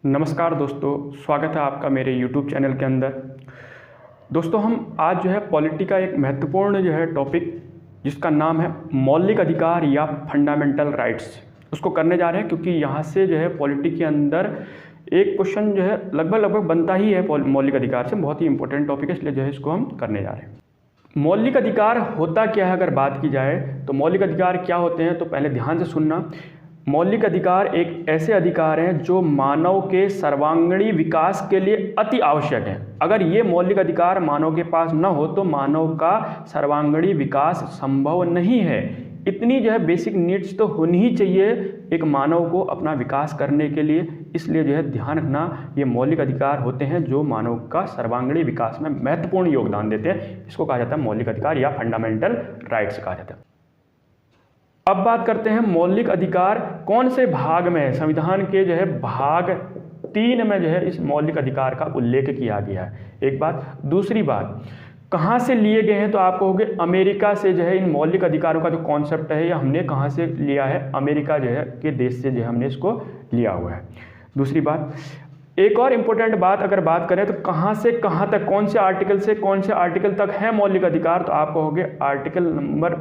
नमस्कार दोस्तों, स्वागत है आपका मेरे YouTube चैनल के अंदर। दोस्तों हम आज जो है पॉलिटी का एक महत्वपूर्ण जो है टॉपिक जिसका नाम है मौलिक अधिकार या फंडामेंटल राइट्स, उसको करने जा रहे हैं क्योंकि यहाँ से जो है पॉलिटी के अंदर एक क्वेश्चन जो है लगभग बनता ही है मौलिक अधिकार से। बहुत ही इंपॉर्टेंट टॉपिक है, इसलिए जो है इसको हम करने जा रहे हैं। मौलिक अधिकार होता क्या है अगर बात की जाए तो मौलिक अधिकार क्या होते हैं, तो पहले ध्यान से सुनना। मौलिक अधिकार एक ऐसे अधिकार हैं जो मानव के सर्वांगीण विकास के लिए अति आवश्यक हैं। अगर ये मौलिक अधिकार मानव के पास न हो तो मानव का सर्वांगीण विकास संभव नहीं है। इतनी जो है बेसिक नीड्स तो होनी ही चाहिए एक मानव को अपना विकास करने के लिए। इसलिए जो है ध्यान रखना, ये मौलिक अधिकार होते हैं जो मानव का सर्वांगीण विकास में महत्वपूर्ण योगदान देते हैं। इसको कहा जाता है मौलिक अधिकार या फंडामेंटल राइट्स कहा जाता है। अब बात करते हैं मौलिक अधिकार कौन से भाग में है। संविधान के जो है भाग 3 में जो है इस मौलिक अधिकार का उल्लेख किया गया है। एक बात। दूसरी बात, कहाँ से लिए गए हैं, तो आप कहोगे अमेरिका से जो है इन मौलिक अधिकारों का जो कॉन्सेप्ट है या हमने कहाँ से लिया है, अमेरिका जो है के देश से जो है हमने इसको लिया हुआ है। दूसरी बात, एक और इम्पोर्टेंट बात अगर बात करें तो कहाँ से कहाँ तक, कौन से आर्टिकल से कौन से आर्टिकल तक है मौलिक अधिकार, तो आप कहोगे आर्टिकल नंबर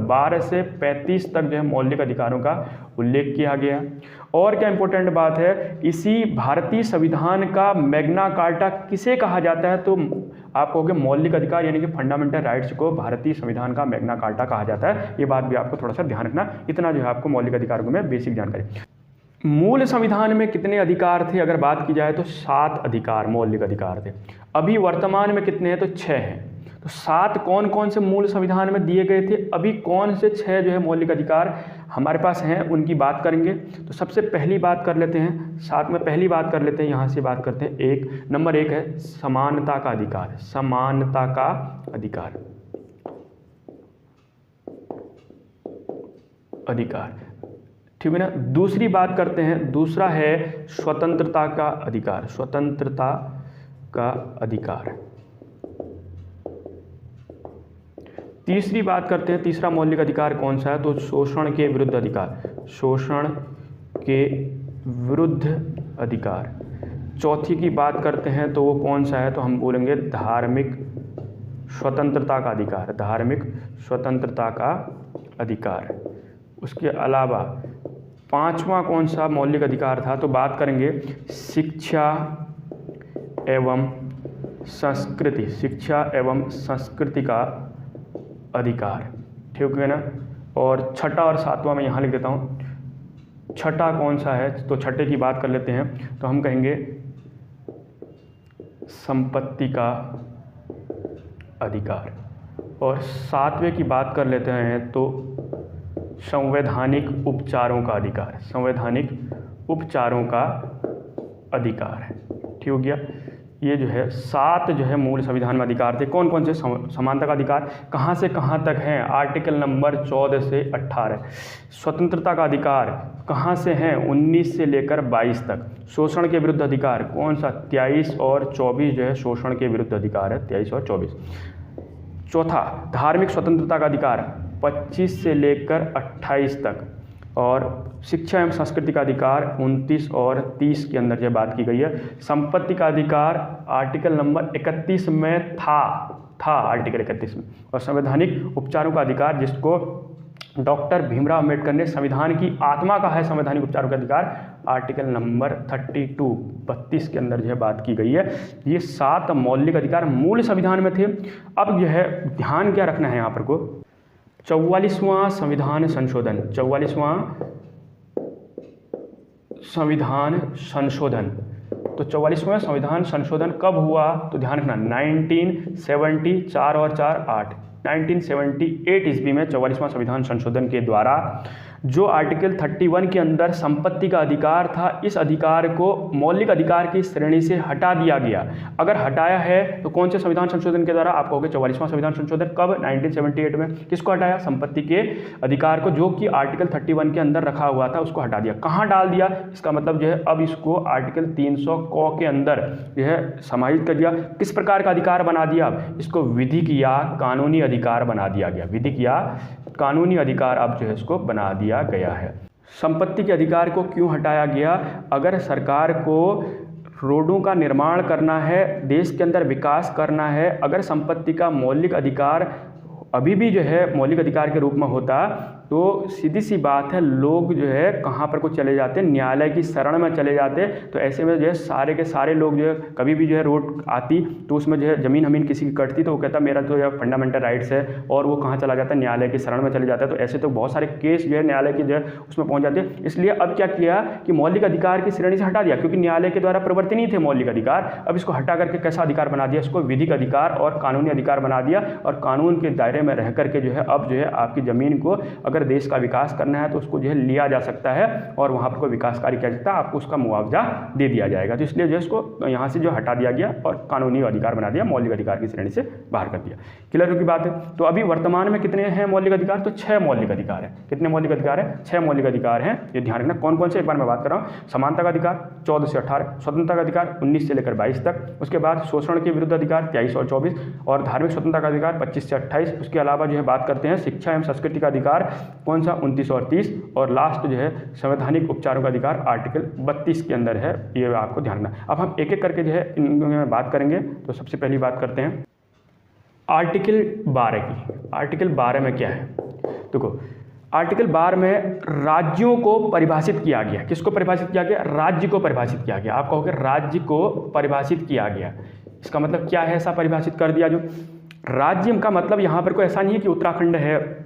12 से 35 तक जो है मौलिक अधिकारों का उल्लेख किया गया। और क्या इम्पोर्टेंट बात है, इसी भारतीय संविधान का मैग्ना कार्टा किसे कहा जाता है, तो आप कहोगे मौलिक अधिकार यानी कि फंडामेंटल राइट्स को भारतीय संविधान का मैग्ना कार्टा कहा जाता है। ये बात भी आपको थोड़ा सा ध्यान रखना। इतना जो है आपको मौलिक अधिकारों में बेसिक जानकारी। मूल संविधान में कितने अधिकार थे अगर बात की जाए तो 7 अधिकार मौलिक अधिकार थे। अभी वर्तमान में कितने हैं, तो 6 हैं। तो 7 कौन कौन से मूल संविधान में दिए गए थे, अभी कौन से 6 जो है मौलिक अधिकार हमारे पास हैं उनकी बात करेंगे। तो सबसे पहली बात कर लेते हैं, 7 में पहली बात कर लेते हैं, यहाँ से बात करते हैं। नंबर 1 है समानता का अधिकार। समानता का अधिकार, ठीक है ना। दूसरी बात करते हैं, दूसरा है स्वतंत्रता का अधिकार। स्वतंत्रता का अधिकार। तीसरी बात करते हैं, तीसरा मौलिक अधिकार कौन सा है, तो शोषण के विरुद्ध अधिकार। शोषण के विरुद्ध अधिकार। चौथी की बात करते हैं तो वो कौन सा है, तो हम बोलेंगे धार्मिक स्वतंत्रता का अधिकार। धार्मिक स्वतंत्रता का अधिकार। उसके अलावा 5वां कौन सा मौलिक अधिकार था, तो बात करेंगे शिक्षा एवं संस्कृति। शिक्षा एवं संस्कृति का अधिकार, ठीक है ना। और छठा और 7वां मैं यहाँ लिख देता हूँ। छठा कौन सा है, तो छठे की बात कर लेते हैं, तो हम कहेंगे संपत्ति का अधिकार। और 7वें की बात कर लेते हैं तो संवैधानिक उपचारों का अधिकार। संवैधानिक उपचारों का अधिकार, ठीक हो गया। ये जो है 7 जो है मूल संविधान में अधिकार थे। कौन कौन से, समानता का अधिकार कहाँ से कहाँ तक हैं, आर्टिकल नंबर 14 से 18। स्वतंत्रता का अधिकार कहाँ से हैं, 19 से लेकर 22 तक। शोषण के विरुद्ध अधिकार कौन सा, 23 और 24 जो है शोषण के विरुद्ध अधिकार है, 23 और 24। चौथा धार्मिक स्वतंत्रता का अधिकार 25 से लेकर 28 तक। और शिक्षा एवं संस्कृति का अधिकार 29 और 30 के अंदर जो बात की गई है। संपत्ति का अधिकार आर्टिकल नंबर 31 में था आर्टिकल 31 में। और संवैधानिक उपचारों का अधिकार जिसको डॉक्टर भीमराव अम्बेडकर ने संविधान की आत्मा का है, संवैधानिक उपचारों का अधिकार आर्टिकल नंबर 32 के अंदर जो है बात की गई है। ये 7 मौलिक अधिकार मूल संविधान में थे। अब जो है ध्यान क्या रखना है यहाँ पर को, 44वां संविधान संशोधन। 44वां संविधान संशोधन। तो 44वां संविधान संशोधन कब हुआ, तो ध्यान रखना 1970, 4 और 4 8, 1978 ईस्वी में 44वां संविधान संशोधन के द्वारा जो आर्टिकल 31 के अंदर संपत्ति का अधिकार था, इस अधिकार को मौलिक अधिकार की श्रेणी से हटा दिया गया। अगर हटाया है तो कौन से संविधान संशोधन के द्वारा, आप कहोगे 44वां संविधान संशोधन। कब, 1978 में। किसको हटाया, संपत्ति के अधिकार को जो कि आर्टिकल 31 के अंदर रखा हुआ था उसको हटा दिया। कहाँ डाल दिया, इसका मतलब जो है अब इसको आर्टिकल 300 क के अंदर जो है समाहित कर दिया। किस प्रकार का अधिकार बना दिया, इसको विधिक या कानूनी अधिकार बना दिया गया। विधिक या कानूनी अधिकार अब जो है इसको बना दिया गया है। संपत्ति के अधिकार को क्यों हटाया गया? अगर सरकार को रोडों का निर्माण करना है, देश के अंदर विकास करना है, अगर संपत्ति का मौलिक अधिकार अभी भी जो है मौलिक अधिकार के रूप में होता, तो सीधी सी बात है, लोग जो है कहाँ पर को चले जाते, न्यायालय की शरण में चले जाते। तो ऐसे में जो है सारे के सारे लोग जो है कभी भी जो है रोड आती तो उसमें जो है ज़मीन हमीन किसी की कटती तो वो कहता मेरा तो यह फंडामेंटल राइट्स है, और वो कहाँ चला जाता है, न्यायालय की शरण में चले जाता है। तो ऐसे तो बहुत सारे केस जो है न्यायालय के जो है उसमें पहुँच जाते हैं। इसलिए अब क्या किया कि मौलिक अधिकार की श्रेणी से हटा दिया, क्योंकि न्यायालय के द्वारा प्रवर्तित नहीं थे मौलिक अधिकार। अब इसको हटा करके कैसा अधिकार बना दिया, इसको विधिक अधिकार और कानूनी अधिकार बना दिया, और कानून के दायरे में रह करके जो है अब जो है आपकी ज़मीन को अगर देश का विकास करना है तो उसको जो है लिया जा सकता है और वहाँ पर कोई विकास कार्य किया जाता है, आपको उसका मुआवजा दे दिया जाएगा। तो इसलिए जो इसको यहाँ से जो हटा दिया गया और कानूनी अधिकार बना दिया, मौलिक अधिकार की श्रेणी से बाहर कर दिया। क्लियर की बात है। तो अभी वर्तमान में कितने हैं मौलिक अधिकार? तो 6 मौलिक अधिकार है। कितने मौलिक अधिकार है? 6 मौलिक अधिकार हैं। ये ध्यान रखना कौन कौन से, एक बार मैं बात कर रहा हूँ। समानता का अधिकार 14 से 18, स्वतंत्रता का अधिकार 19 से लेकर 22 तक, उसके बाद शोषण के विरुद्ध अधिकार 23 और 24, और धार्मिक स्वतंत्रता का अधिकार 25 से 28। उसके अलावा जो है बात करते हैं शिक्षा एवं संस्कृति का अधिकार कौन सा, 29 और 30, और लास्ट जो है संवैधानिक उपचारों का अधिकार आर्टिकल 32 के अंदर है। ये आपको ध्यान रखना। अब हम एक एक करके जो है इनमें बात करेंगे। तो सबसे पहली बात करते हैं आर्टिकल 12 की। आर्टिकल 12 में क्या है? देखो, आर्टिकल 12 में राज्यों को परिभाषित किया गया। किसको परिभाषित किया गया? राज्य को परिभाषित किया गया। आप कहोगे राज्य को परिभाषित किया गया, इसका मतलब क्या है? ऐसा परिभाषित कर दिया। जो राज्य का मतलब यहाँ पर कोई ऐसा नहीं है कि उत्तराखंड है,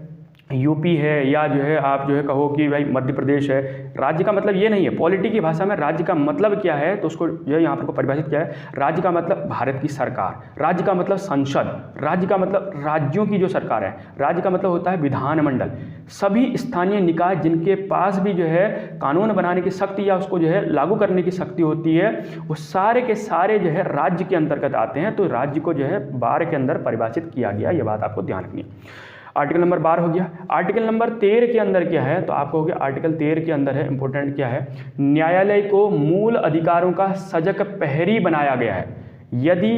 यूपी है, या जो है आप जो है कहो कि भाई मध्य प्रदेश है। राज्य का मतलब ये नहीं है। पॉलिटी की भाषा में राज्य का मतलब क्या है तो उसको जो है यहाँ पर को परिभाषित किया है। राज्य का मतलब भारत की सरकार, राज्य का मतलब संसद, राज्य का मतलब राज्यों की जो सरकार है, राज्य का मतलब होता है विधानमंडल। सभी स्थानीय निकाय जिनके पास भी जो है कानून बनाने की शक्ति या उसको जो है लागू करने की शक्ति होती है, वो सारे के सारे जो है राज्य के अंतर्गत आते हैं। तो राज्य को जो है 12 के अंदर परिभाषित किया गया। ये बात आपको ध्यान रखनी है। आर्टिकल नंबर 12 हो गया। आर्टिकल नंबर 13 के अंदर क्या है? तो आप कहोगे आर्टिकल 13 के अंदर है, इंपॉर्टेंट क्या है? न्यायालय को मूल अधिकारों का सजग प्रहरी बनाया गया है। यदि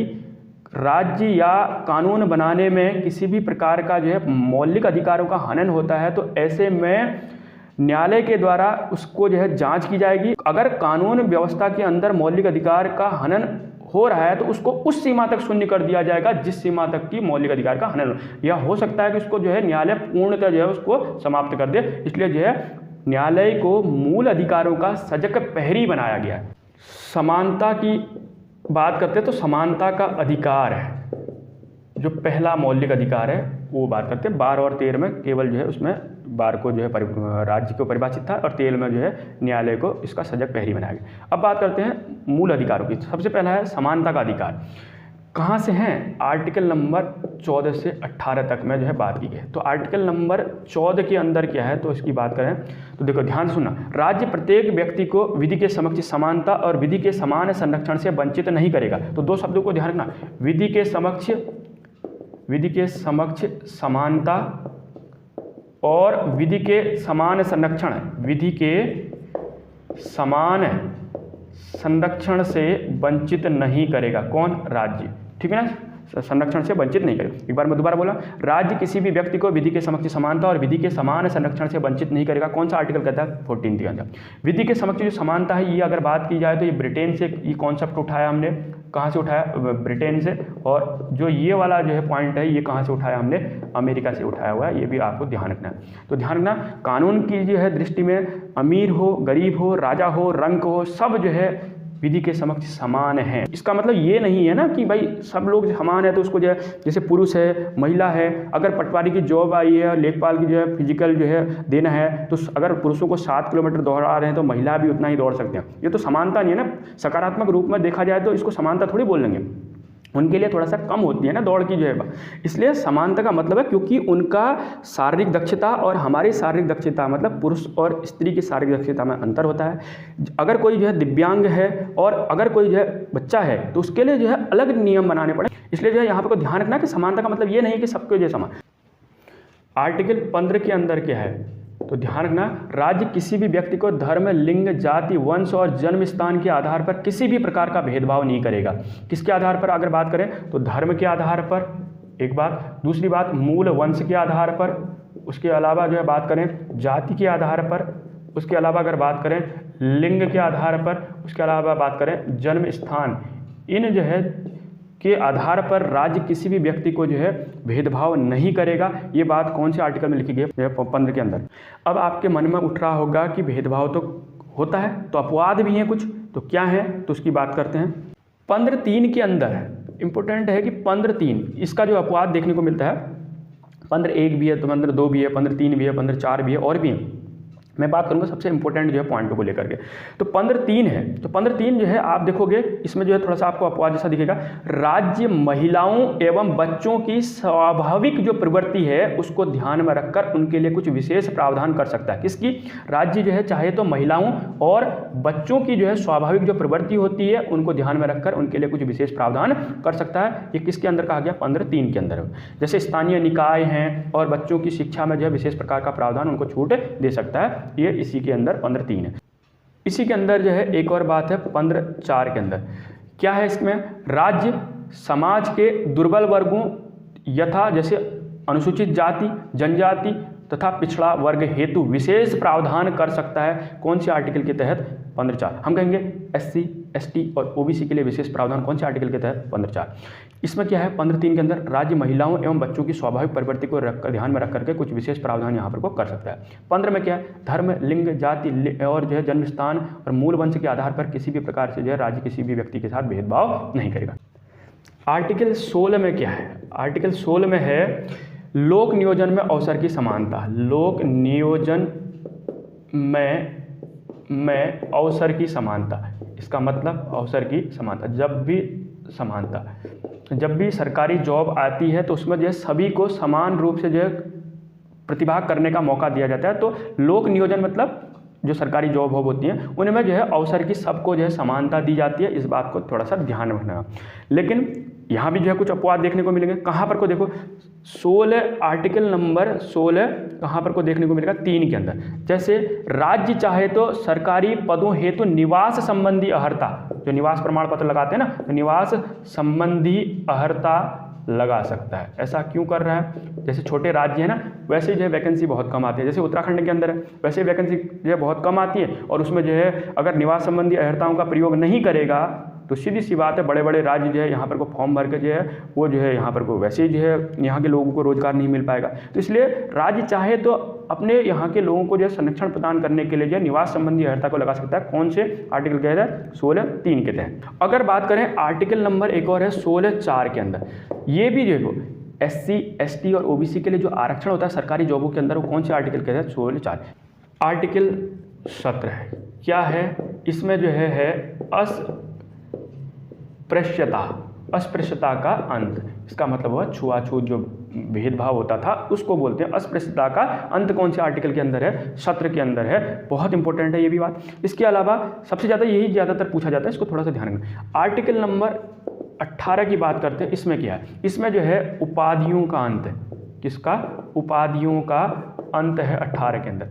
राज्य या कानून बनाने में किसी भी प्रकार का जो है मौलिक अधिकारों का हनन होता है तो ऐसे में न्यायालय के द्वारा उसको जो है जांच की जाएगी। अगर कानून व्यवस्था के अंदर मौलिक अधिकार का हनन हो रहा है तो उसको उस सीमा तक शून्य कर दिया जाएगा जिस सीमा तक की मौलिक अधिकार का हनन, या हो सकता है कि उसको जो है न्यायालय पूर्णतः जो है उसको समाप्त कर दे। इसलिए जो है न्यायालय को मूल अधिकारों का सजग प्रहरी बनाया गया है। समानता की बात करते हैं तो समानता का अधिकार है जो पहला मौलिक अधिकार है, वो बात करते हैं। 12 और 13 में केवल जो है उसमें 12 को जो है राज्य को परिभाषित था और 13 में जो है न्यायालय को इसका सजग प्रहरी बनाया गया। अब बात करते हैं मूल अधिकारों की। सबसे पहला है समानता का अधिकार। कहाँ से हैं? आर्टिकल नंबर 14 से 18 तक में जो है बात की गई। तो आर्टिकल नंबर 14 के अंदर क्या है तो इसकी बात करें तो देखो ध्यान से सुनना। राज्य प्रत्येक व्यक्ति को विधि के समक्ष समानता और विधि के समान संरक्षण से वंचित नहीं करेगा। तो दो शब्दों को ध्यान रखना, विधि के समक्ष समानता और विधि के समान संरक्षण। विधि के समान संरक्षण से वंचित नहीं करेगा। कौन? राज्य। ठीक है ना, संरक्षण से वंचित नहीं करेगा। एक बार मैं दोबारा बोला, राज्य किसी भी व्यक्ति को विधि के समक्ष समानता और विधि के समान संरक्षण से वंचित नहीं करेगा। कौन सा आर्टिकल कहता है? 14 के अंदर। विधि के समक्ष जो समानता है, ये अगर बात की जाए तो ये ब्रिटेन से ये कॉन्सेप्ट उठाया हमने। कहाँ से उठाया? ब्रिटेन से। और जो ये वाला जो है पॉइंट है ये कहाँ से उठाया हमने? अमेरिका से उठाया हुआ है। ये भी आपको ध्यान रखना है। तो ध्यान रखना, कानून की जो है दृष्टि में अमीर हो, गरीब हो, राजा हो, रंक हो, सब जो है विधि के समक्ष समान है। इसका मतलब ये नहीं है ना कि भाई सब लोग समान है तो उसको जो है जैसे पुरुष है, महिला है, अगर पटवारी की जॉब आई है, लेखपाल की जो है फिजिकल जो है देना है, तो अगर पुरुषों को 7 किलोमीटर दौड़ा रहे हैं तो महिला भी उतना ही दौड़ सकते हैं। ये तो समानता नहीं है ना। सकारात्मक रूप में देखा जाए तो इसको समानता थोड़ी बोल लेंगे, उनके लिए थोड़ा सा कम होती है ना दौड़ की जो है। इसलिए समानता का मतलब है क्योंकि उनका शारीरिक दक्षता और हमारी शारीरिक दक्षता मतलब पुरुष और स्त्री की शारीरिक दक्षता में अंतर होता है। अगर कोई जो है दिव्यांग है और अगर कोई जो है बच्चा है तो उसके लिए जो है अलग नियम बनाने पड़े। इसलिए जो है यहाँ पर को ध्यान रखना कि समानता का मतलब ये नहीं कि सबके जो समान। आर्टिकल 15 के अंदर क्या है तो ध्यान रखना, राज्य किसी भी व्यक्ति को धर्म, लिंग, जाति, वंश और जन्म स्थान के आधार पर किसी भी प्रकार का भेदभाव नहीं करेगा। किसके आधार पर? अगर बात करें तो धर्म के आधार पर, एक बात। दूसरी बात मूल वंश के आधार पर। उसके अलावा जो है बात करें जाति के आधार पर। उसके अलावा अगर बात करें लिंग के आधार पर, उसके अलावा बात करें जन्म स्थान, इन जो है के आधार पर राज्य किसी भी व्यक्ति को जो है भेदभाव नहीं करेगा। ये बात कौन से आर्टिकल में लिखी गई है? 15 के अंदर। अब आपके मन में उठ रहा होगा कि भेदभाव तो होता है, तो अपवाद भी हैं कुछ, तो क्या है, तो उसकी बात करते हैं। 15(3) के अंदर इंपॉर्टेंट है कि 15(3) इसका जो अपवाद देखने को मिलता है, 15(1) भी है, तो 15(2) भी है, 15(3) भी है, 15(4) भी है, और भी है। मैं बात करूंगा सबसे इंपॉर्टेंट जो है पॉइंट को लेकर के। तो 15(3) है, तो 15(3) जो है आप देखोगे इसमें जो है थोड़ा सा आपको अपवाद जैसा दिखेगा। राज्य महिलाओं एवं बच्चों की स्वाभाविक जो प्रवृत्ति है उसको ध्यान में रखकर उनके लिए कुछ विशेष प्रावधान कर सकता है। किसकी? राज्य जो है चाहे तो महिलाओं और बच्चों की जो है स्वाभाविक जो प्रवृत्ति होती है उनको ध्यान में रखकर उनके लिए कुछ विशेष प्रावधान कर सकता है। ये किसके अंदर कहा गया? 15(3) के अंदर। जैसे स्थानीय निकाय हैं और बच्चों की शिक्षा में जो है विशेष प्रकार का प्रावधान उनको छूट दे सकता है, ये इसी के अंदर 15(3) है। इसी के अंदर जो है एक और बात है 15(4) के अंदर। क्या है इसमें? राज्य समाज के दुर्बल वर्गों यथा जैसे अनुसूचित जाति, जनजाति तथा पिछड़ा वर्ग हेतु विशेष प्रावधान कर सकता है। कौन से आर्टिकल के तहत? 15(4). हम कहेंगे SC, ST और OBC के लिए विशेष प्रावधान कौन से आर्टिकल के तहत? 15(4). इसमें क्या है? 15(3) के अंदर राज्य महिलाओं एवं बच्चों की स्वाभाविक प्रवृत्ति को रखकर ध्यान में रख करके कुछ विशेष प्रावधान यहाँ पर को कर सकता है। 15 में क्या है? धर्म, लिंग, जाति और जो है जन्म स्थान और मूल वंश के आधार पर किसी भी प्रकार से जो है राज्य किसी भी व्यक्ति के साथ भेदभाव नहीं करेगा। आर्टिकल 16 में क्या है? आर्टिकल 16 में है लोक नियोजन में अवसर की समानता। लोक नियोजन में अवसर की समानता, इसका मतलब अवसर की समानता। जब भी सरकारी जॉब आती है तो उसमें जो है सभी को समान रूप से जो है प्रतिभाग करने का मौका दिया जाता है। तो लोक नियोजन मतलब जो सरकारी जॉब होती हैं उनमें जो है अवसर की सबको जो है समानता दी जाती है। इस बात को थोड़ा सा ध्यान रखना। लेकिन यहाँ भी जो है कुछ अपवाद देखने को मिलेंगे। कहाँ पर को देखो 16 आर्टिकल नंबर 16 कहाँ पर को देखने को मिलेगा? 3 के अंदर। जैसे राज्य चाहे तो सरकारी पदों हेतु निवास संबंधी अर्हता, जो निवास प्रमाण पत्र लगाते हैं ना, तो निवास संबंधी अर्हता लगा सकता है। ऐसा क्यों कर रहा है? जैसे छोटे राज्य है ना, वैसे जो है वैकेंसी बहुत कम आती है। जैसे उत्तराखंड के अंदर है वैसे वैकेंसी जो है बहुत कम आती है, और उसमें जो है अगर निवास संबंधी अर्हताओं का प्रयोग नहीं करेगा तो सीधी सी बात है बड़े बड़े राज्य जो है यहाँ पर को फॉर्म भर के जो है वो जो है यहाँ पर को वैसे ही जो है यहाँ के लोगों को रोजगार नहीं मिल पाएगा। तो इसलिए राज्य चाहे तो अपने यहाँ के लोगों को जो है संरक्षण प्रदान करने के लिए जो है निवास संबंधी अर्हता को लगा सकता है। कौन से आर्टिकल के तहत? 16(3) के तहत। अगर बात करें आर्टिकल नंबर एक और है 16(4) के अंदर, ये भी देखो SC, ST और OBC के लिए जो आरक्षण होता है सरकारी जॉबों के अंदर, वो कौन से आर्टिकल के तहत? 16(4). आर्टिकल 17 है। क्या है इसमें? जो है अस्पृश्यता का अंत। इसका मतलब हुआ छुआछूत जो भेदभाव होता था उसको बोलते हैं। अस्पृश्यता का अंत कौन से आर्टिकल के अंदर है? 17 के अंदर है। बहुत इंपॉर्टेंट है ये भी बात। इसके अलावा सबसे ज़्यादा यही ज़्यादातर पूछा जाता है, इसको थोड़ा सा ध्यान रखना। आर्टिकल नंबर 18 की बात करते हैं। इसमें क्या है? इसमें जो है उपाधियों का अंत है। किसका? उपाधियों का अंत है 18 के अंदर।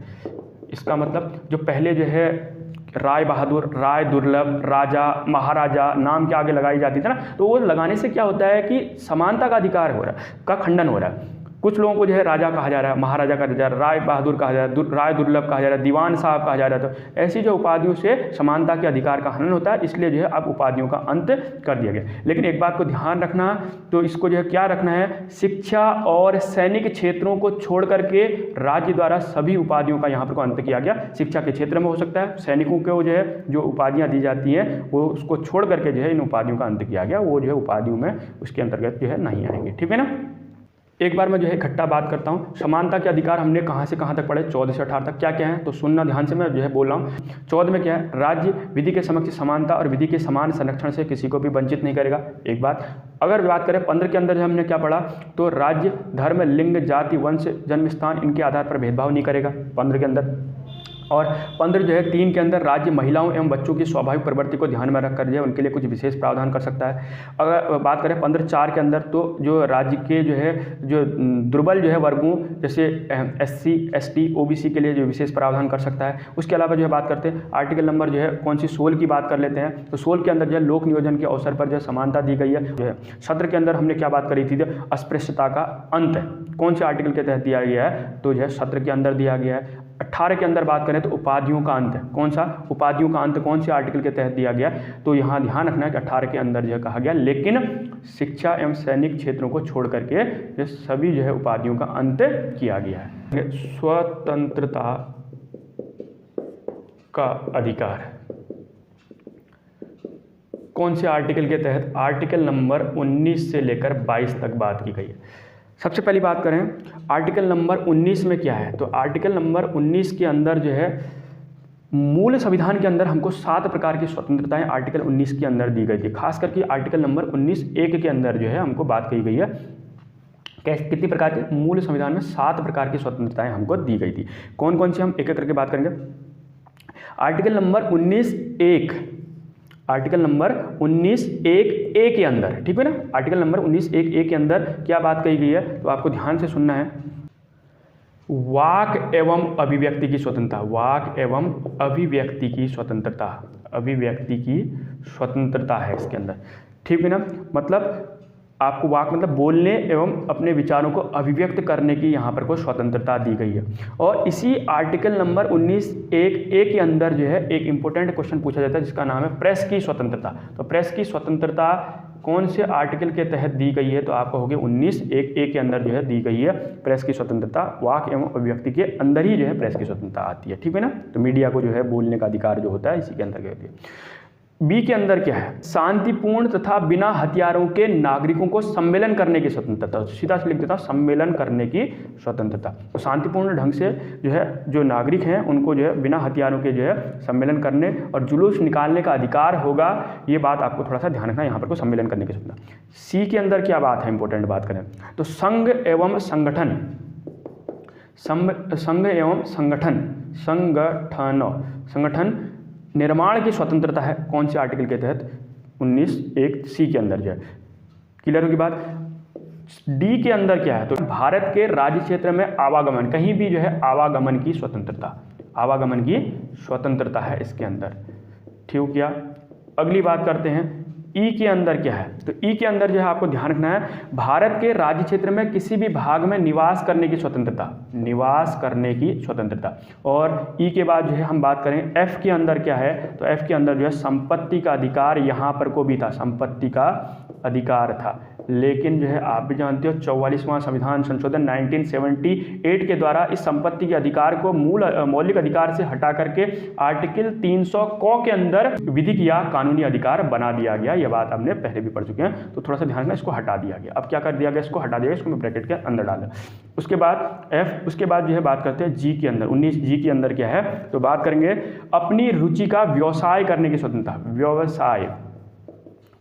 इसका मतलब जो पहले जो है राय बहादुर, राय दुर्लभ, राजा, महाराजा नाम के आगे लगाई जाती थी ना, तो वो लगाने से क्या होता है कि समानता का अधिकार हो रहा है, का खंडन हो रहा है। कुछ लोगों को जो है राजा कहा जा रहा है, महाराजा कहा जा रहा है, राय बहादुर कहा जा रहा है, राय दुर्लभ कहा जा रहा है, दीवान साहब कहा जा रहा है। तो ऐसी जो उपाधियों से समानता के अधिकार का हनन होता है, इसलिए जो है अब उपाधियों का अंत कर दिया गया। लेकिन एक बात को ध्यान रखना, तो इसको जो है क्या रखना है? शिक्षा और सैनिक क्षेत्रों को छोड़ करके राज्य द्वारा सभी उपाधियों का यहाँ पर को अंत किया गया। शिक्षा के क्षेत्र में हो सकता है, सैनिकों को जो है जो उपाधियाँ दी जाती हैं वो उसको छोड़ करके जो है इन उपाधियों का अंत किया गया। वो जो है उपाधियों में उसके अंतर्गत जो है नहीं आएंगे। ठीक है ना? एक बार मैं जो है इकट्ठा बात करता हूँ। समानता के अधिकार हमने कहाँ से कहाँ तक पढ़े? 14 से 18 तक। क्या क्या है तो सुनना ध्यान से, मैं जो है बोल रहा हूँ। 14 में क्या है? राज्य विधि के समक्ष समानता और विधि के समान संरक्षण से किसी को भी वंचित नहीं करेगा। एक बात। अगर बात करें 15 के अंदर जो हमने क्या पढ़ा, तो राज्य धर्म, लिंग, जाति, वंश, जन्म स्थान इनके आधार पर भेदभाव नहीं करेगा 15 के अंदर। और 15 जो है 3 के अंदर राज्य महिलाओं एवं बच्चों की स्वाभाविक प्रवृत्ति को ध्यान में रखकर जो है उनके लिए कुछ विशेष प्रावधान कर सकता है। अगर बात करें 15(4) के अंदर, तो जो राज्य के जो है जो दुर्बल जो है वर्गों जैसे SC, ST, OBC के लिए जो विशेष प्रावधान कर सकता है। उसके अलावा जो है बात करते हैं आर्टिकल नंबर जो है कौन सी 16 की बात कर लेते हैं। तो 16 के अंदर जो है लोक नियोजन के अवसर पर जो है समानता दी गई है। जो है 17 के अंदर हमने क्या बात करी थी? अस्पृश्यता का अंत है। कौन से आर्टिकल के तहत दिया गया है? तो जो है 17 के अंदर दिया गया है। 18 के अंदर बात करें तो उपाधियों का अंत, कौन सा उपाधियों का अंत कौन से आर्टिकल के तहत दिया गया, तो यहाँ ध्यान रखना है कि 18 के अंदर जो है कहा गया, लेकिन शिक्षा एवं सैनिक क्षेत्रों को छोड़ करके ये सभी जो है उपाधियों का अंत किया गया है। स्वतंत्रता का अधिकार कौन से आर्टिकल के तहत, आर्टिकल नंबर 19 से लेकर 22 तक बात की गई है। सबसे पहली बात करें आर्टिकल नंबर 19 में क्या है, तो आर्टिकल नंबर 19 के अंदर जो है मूल संविधान के अंदर हमको 7 प्रकार की स्वतंत्रताएं आर्टिकल 19 के अंदर दी गई थी। खास करके आर्टिकल नंबर 19(1) के अंदर जो है हमको बात कही गई है कितनी प्रकार के, मूल संविधान में 7 प्रकार की स्वतंत्रताएं हमको दी गई थी। कौन कौन सी, हम एक एक करके बात करेंगे। Article number 19(1), article number 19(1)(a) के अंदर, ठीक है ना, आर्टिकल नंबर 19(1)(a) के अंदर क्या बात कही गई है, तो आपको ध्यान से सुनना है। वाक एवं अभिव्यक्ति की स्वतंत्रता, वाक एवं अभिव्यक्ति की स्वतंत्रता, अभिव्यक्ति की स्वतंत्रता है इसके अंदर, ठीक है ना। मतलब आपको वाक मतलब बोलने एवं अपने विचारों को अभिव्यक्त करने की यहाँ पर कोई स्वतंत्रता दी गई है। और इसी आर्टिकल नंबर 19(1)(a) के अंदर जो है एक इंपॉर्टेंट क्वेश्चन पूछा जाता है जिसका नाम है प्रेस की स्वतंत्रता। तो प्रेस की स्वतंत्रता कौन से आर्टिकल के तहत दी गई है, तो आपको होगी 19(1)(a) के अंदर जो है दी गई है प्रेस की स्वतंत्रता। वाक एवं अभिव्यक्ति के अंदर ही जो है प्रेस की स्वतंत्रता आती है, ठीक है ना। तो मीडिया को जो है बोलने का अधिकार जो होता है इसी के अंदर होती है। बी के अंदर क्या है, शांतिपूर्ण तथा बिना हथियारों के नागरिकों को सम्मेलन करने की स्वतंत्रता। सीधा से लिख देता हूँ, सम्मेलन करने की स्वतंत्रता। तो शांतिपूर्ण ढंग से जो है जो नागरिक हैं उनको जो है बिना हथियारों के जो है सम्मेलन करने और जुलूस निकालने का अधिकार होगा। ये बात आपको थोड़ा सा ध्यान रखना है यहाँ पर को सम्मेलन करने की स्वतंत्रता। सी के अंदर क्या बात है, इंपॉर्टेंट बात करें तो संघ एवं संगठन, संघ एवं संगठन निर्माण की स्वतंत्रता है। कौन से आर्टिकल के तहत, 19(1)(c) के अंदर जो है। क्लियर होगी बात। डी के अंदर क्या है, तो भारत के राज्य क्षेत्र में आवागमन, कहीं भी जो है आवागमन की स्वतंत्रता, आवागमन की स्वतंत्रता है इसके अंदर, ठीक क्या। अगली बात करते हैं ई के अंदर क्या है, तो ई के अंदर जो है आपको ध्यान रखना है भारत के राज्य क्षेत्र में किसी भी भाग में निवास करने की स्वतंत्रता, निवास करने की स्वतंत्रता। और ई के बाद जो है हम बात करें एफ के अंदर क्या है, तो एफ के अंदर जो है संपत्ति का अधिकार यहाँ पर को भी था, संपत्ति का अधिकार था। लेकिन जो है आप भी जानते हो 44वां संविधान संशोधन 1978 के द्वारा इस संपत्ति के अधिकार को मौलिक अधिकार से हटा करके आर्टिकल 300 क के अंदर विधिक या कानूनी अधिकार बना दिया गया। यह बात हमने पहले भी पढ़ चुके हैं, तो थोड़ा सा ध्यान रखना, इसको हटा दिया गया। अब क्या कर दिया गया, इसको हटा दिया गया, इसको मैं ब्रैकेट के अंदर डाला। उसके बाद एफ, उसके बाद जो है बात करते हैं जी के अंदर। 19(g) के अंदर क्या है, तो बात करेंगे अपनी रुचि का व्यवसाय करने की स्वतंत्रता, व्यवसाय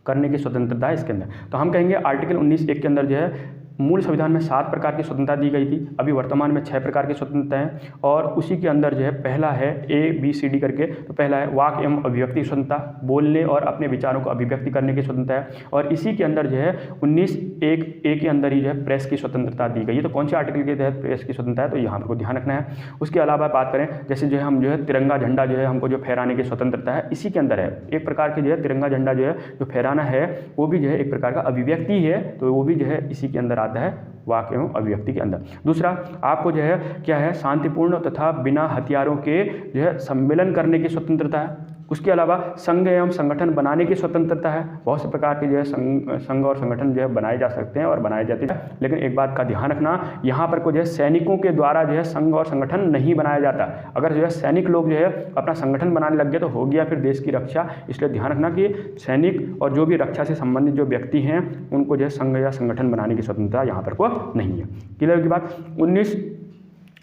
करने की स्वतंत्रता है इसके अंदर। तो हम कहेंगे आर्टिकल 19(1) के अंदर जो है मूल संविधान में 7 प्रकार की स्वतंत्रता दी गई थी, अभी वर्तमान में 6 प्रकार की स्वतंत्रता है। और उसी के अंदर जो है पहला है ABCD करके, तो पहला है वाक एवं अभिव्यक्ति स्वतंत्रता, बोलने और अपने विचारों को अभिव्यक्ति करने की स्वतंत्रता है। और इसी के अंदर जो है 19(1)(a) के अंदर ही जो है प्रेस की स्वतंत्रता दी गई है। तो कौन से आर्टिकल के तहत प्रेस की स्वतंत्रता है, तो यहाँ पर ध्यान रखना है। उसके अलावा बात करें जैसे जो है हम जो है तिरंगा झंडा जो है हमको जो फहराने की स्वतंत्रता है, इसी के अंदर है। एक प्रकार के जो है तिरंगा झंडा जो है जो फहराना है वो भी जो है एक प्रकार का अभिव्यक्ति है, तो वो भी जो है इसी के अंदर आता है, वाक एवं अभिव्यक्ति के अंदर। दूसरा आपको जो है क्या है, शांतिपूर्ण तथा बिना हथियारों के जो है सम्मेलन करने की स्वतंत्रता है। उसके अलावा संघ एवं संगठन बनाने की स्वतंत्रता है। बहुत से प्रकार के जो है संघ और संगठन जो है बनाए जा सकते हैं और बनाए जाते हैं, लेकिन एक बात का ध्यान रखना, यहाँ पर को जो है सैनिकों के द्वारा जो है संघ और संगठन नहीं बनाया जाता। अगर जो है सैनिक लोग जो है अपना संगठन बनाने लग गए तो हो गया फिर देश की रक्षा। इसलिए ध्यान रखना कि सैनिक और जो भी रक्षा से संबंधित जो व्यक्ति हैं उनको जो है संघ या संगठन बनाने की स्वतंत्रता यहाँ पर को नहीं है। क्लियर की बात। 19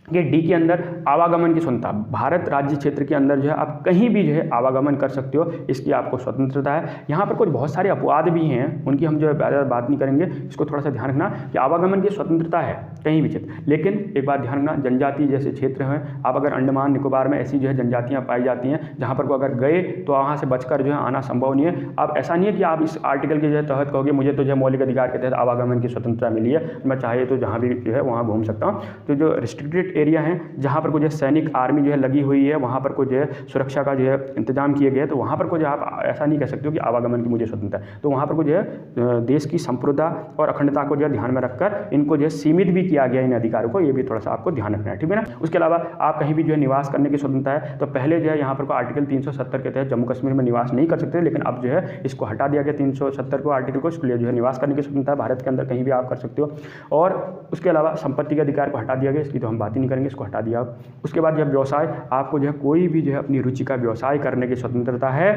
के डी के अंदर आवागमन की स्वतंत्रता, भारत राज्य क्षेत्र के अंदर जो है आप कहीं भी जो है आवागमन कर सकते हो, इसकी आपको स्वतंत्रता है। यहाँ पर कुछ बहुत सारे अपवाद भी हैं, उनकी हम जो है बात नहीं करेंगे, इसको थोड़ा सा ध्यान रखना कि आवागमन की स्वतंत्रता है कहीं भी क्षेत्र। लेकिन एक बात ध्यान रखना, जनजाति जैसे क्षेत्र हैं, आप अगर अंडमान निकोबार में ऐसी जो है जनजातियाँ पाई जाती हैं जहाँ पर को अगर गए तो वहाँ से बचकर जो है आना संभव नहीं है। अब ऐसा नहीं है कि आप इस आर्टिकल के जो है तहत कहोगे मुझे तो जो है मौलिक अधिकार के तहत आवागमन की स्वतंत्रता मिली है, मैं चाहे तो जहाँ भी जो है वहाँ घूम सकता हूँ। तो जो रिस्ट्रिक्टेड एरिया हैं जहाँ पर कुछ जो है सैनिक आर्मी जो है लगी हुई है, वहाँ पर कुछ जो है सुरक्षा का जो है इंतजाम किए गए, तो वहाँ पर कुछ आप ऐसा नहीं कह सकते हो कि आवागमन की मुझे स्वतंत्रता है। तो वहाँ पर कुछ जो है देश की संप्रभुता और अखंडता को जो है ध्यान में रखकर इनको जो है सीमित भी किया गया इन अधिकारों को, ये भी थोड़ा सा आपको ध्यान रखना है, ठीक है ना। उसके अलावा आप कहीं भी जो है निवास करने की स्वतंत्रता है। तो पहले जो है यहाँ पर आर्टिकल 370 के तहत जम्मू कश्मीर में निवास नहीं कर सकते, लेकिन अब जो है इसको हटा दिया गया 370 को आर्टिकल को, इसके लिए जो है निवास करने की स्वतंत्रता है, भारत के अंदर कहीं भी आप कर सकते हो। और उसके अलावा संपत्ति के अधिकार को हटा दिया गया, इसकी तो हम बात ही नहीं करेंगे, इसको हटा दिया। उसके बाद जब व्यवसाय, आपको जो है कोई भी जो है अपनी रुचि का व्यवसाय करने की स्वतंत्रता है।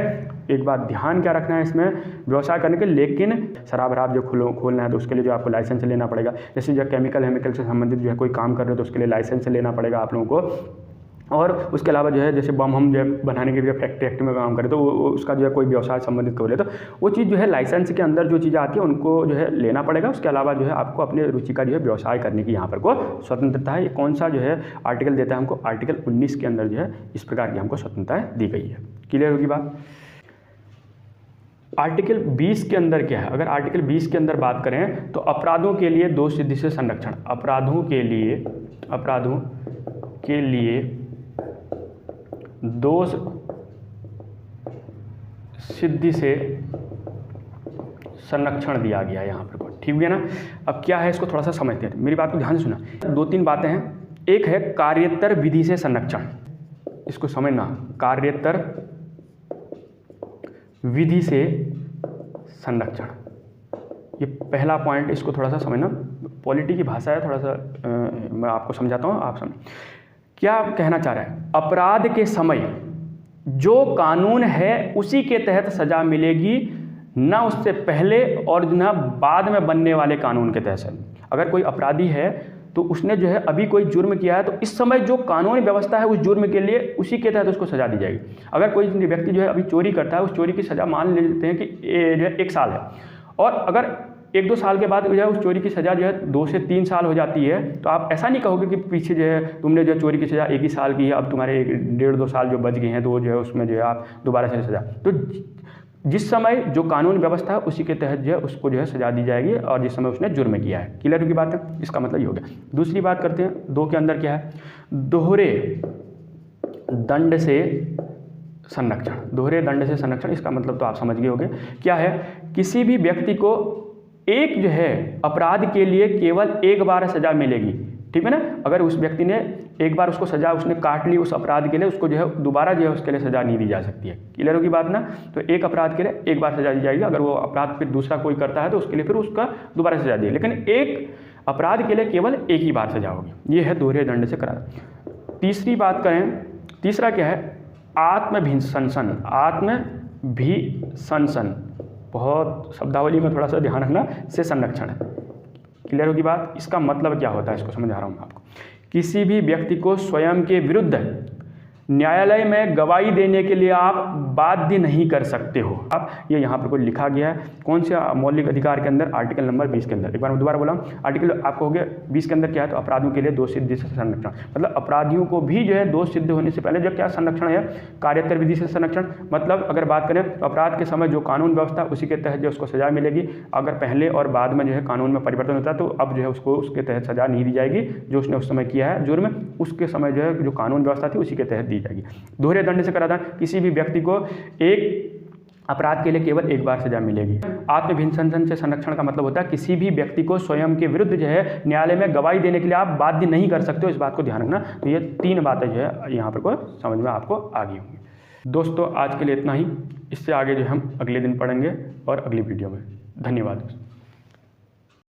एक बात ध्यान क्या रखना है इसमें, व्यवसाय करने के, लेकिन शराब वराब जो खोलना है तो उसके लिए जो आपको लाइसेंस लेना पड़ेगा। जैसे जो केमिकल से संबंधित जो है कोई काम कर रहे हो तो उसके लिए लाइसेंस लेना पड़ेगा आप लोगों को। और उसके अलावा जो है जैसे बम हम जो है बनाने के लिए फैक्ट्री में काम करें तो उसका जो है कोई व्यवसाय संबंधित कर ले तो वो चीज़ जो है लाइसेंस के अंदर जो चीज़ें आती है उनको जो है लेना पड़ेगा। उसके अलावा जो है आपको अपने रुचि का जो है व्यवसाय करने की यहाँ पर को स्वतंत्रता है। ये कौन सा जो है आर्टिकल देता है हमको, आर्टिकल 19 के अंदर जो है इस प्रकार की हमको स्वतंत्रता दी गई है। क्लियर होगी बात। आर्टिकल 20 के अंदर क्या है, अगर आर्टिकल 20 के अंदर बात करें तो अपराधों के लिए दोष सिद्धि से संरक्षण, अपराधों के लिए दोष सिद्धि से संरक्षण दिया गया है यहाँ पर, ठीक है ना। अब क्या है इसको थोड़ा सा समझते हैं, मेरी बात को ध्यान से सुना। 2-3 बातें हैं। एक है कार्यतर विधि से संरक्षण, इसको समझना, कार्यतर विधि से संरक्षण, ये पहला पॉइंट, इसको थोड़ा सा समझना। पॉलिटी की भाषा है, थोड़ा सा मैं आपको समझाता हूँ, आप समझ क्या कहना चाह रहा है। अपराध के समय जो कानून है उसी के तहत सजा मिलेगी, ना उससे पहले और ना बाद में बनने वाले कानून के तहत। अगर कोई अपराधी है तो उसने जो है अभी कोई जुर्म किया है तो इस समय जो कानूनी व्यवस्था है उस जुर्म के लिए उसी के तहत उसको सजा दी जाएगी। अगर कोई व्यक्ति जो है अभी चोरी करता है, उस चोरी की सजा मान लेते हैं कि जो है 1 साल है, और अगर 1-2 साल के बाद जो है उस चोरी की सज़ा जो है 2 से 3 साल हो जाती है, तो आप ऐसा नहीं कहोगे कि पीछे जो है तुमने जो है चोरी की सज़ा 1 ही साल की है, अब तुम्हारे 1.5-2 साल जो बच गए हैं तो वो जो है उसमें जो है आप दोबारा से सज़ा, तो जिस समय जो कानून व्यवस्था है उसी के तहत जो है उसको जो है सजा दी जाएगी, और जिस समय उसने जुर्म किया है। क्लियर की बात है, इसका मतलब ये हो गया। दूसरी बात करते हैं, 2 के अंदर क्या है, दोहरे दंड से संरक्षण। दोहरे दंड से संरक्षण, इसका मतलब तो आप समझ गए होंगे क्या है। किसी भी व्यक्ति को एक जो है अपराध के लिए केवल 1 बार सजा मिलेगी, ठीक है ना। अगर उस व्यक्ति ने एक बार उसको सजा उसने काट ली उस अपराध के लिए, उसको जो है दोबारा जो है उसके लिए सजा नहीं दी जा सकती है। क्लियर होगी बात ना। तो एक अपराध के लिए 1 बार सजा दी जाएगी, अगर वो अपराध फिर दूसरा कोई करता है तो उसके लिए फिर उसका दोबारा सजा दी, लेकिन एक अपराध के लिए केवल 1 ही बार सजा होगी। ये है दोहरे दंड से करा। तीसरी बात करें, तीसरा क्या है, आत्मभिसंसन। आत्मभिसंसन, बहुत शब्दावली में थोड़ा सा ध्यान रखना, से संरक्षण है। क्लियर होगी बात। इसका मतलब क्या होता है इसको समझा रहा हूँ आपको। किसी भी व्यक्ति को स्वयं के विरुद्ध न्यायालय में गवाही देने के लिए आप बाध्य नहीं कर सकते हो। अब ये यहाँ पर कोई लिखा गया है कौन से मौलिक अधिकार के अंदर, आर्टिकल नंबर 20 के अंदर। एक बार मैं दोबारा बोला, आर्टिकल आपको हो गया 20 के अंदर क्या है, तो अपराधियों के लिए दोष सिद्धि से संरक्षण, मतलब अपराधियों को भी जो है दोष सिद्ध होने से पहले जो क्या संरक्षण है, कार्यतर विधि से संरक्षण। मतलब अगर बात करें तो अपराध के समय जो कानून व्यवस्था उसी के तहत जो उसको सजा मिलेगी। अगर पहले और बाद में जो है कानून में परिवर्तन होता है तो अब जो है उसको उसके तहत सजा नहीं दी जाएगी, जो उसने उस समय किया है जुर्म, उसके समय जो है जो कानून व्यवस्था थी उसी के तहत दी जाएगी। दोहरे दंड से कराधान, किसी भी व्यक्ति को एक अपराध के लिए केवल 1 बार सजा मिलेगी। आत्मभिसंसन से संरक्षण का मतलब होता है किसी भी व्यक्ति को स्वयं के विरुद्ध जो है न्यायालय में गवाही देने के लिए आप बाध्य नहीं कर सकते हो, इस बात को ध्यान रखना। तो ये 3 बातें जो है यहाँ पर को समझ में आपको आ गई होंगी। दोस्तों आज के लिए इतना ही, इससे आगे जो हम अगले दिन पढ़ेंगे और अगली वीडियो में। धन्यवाद।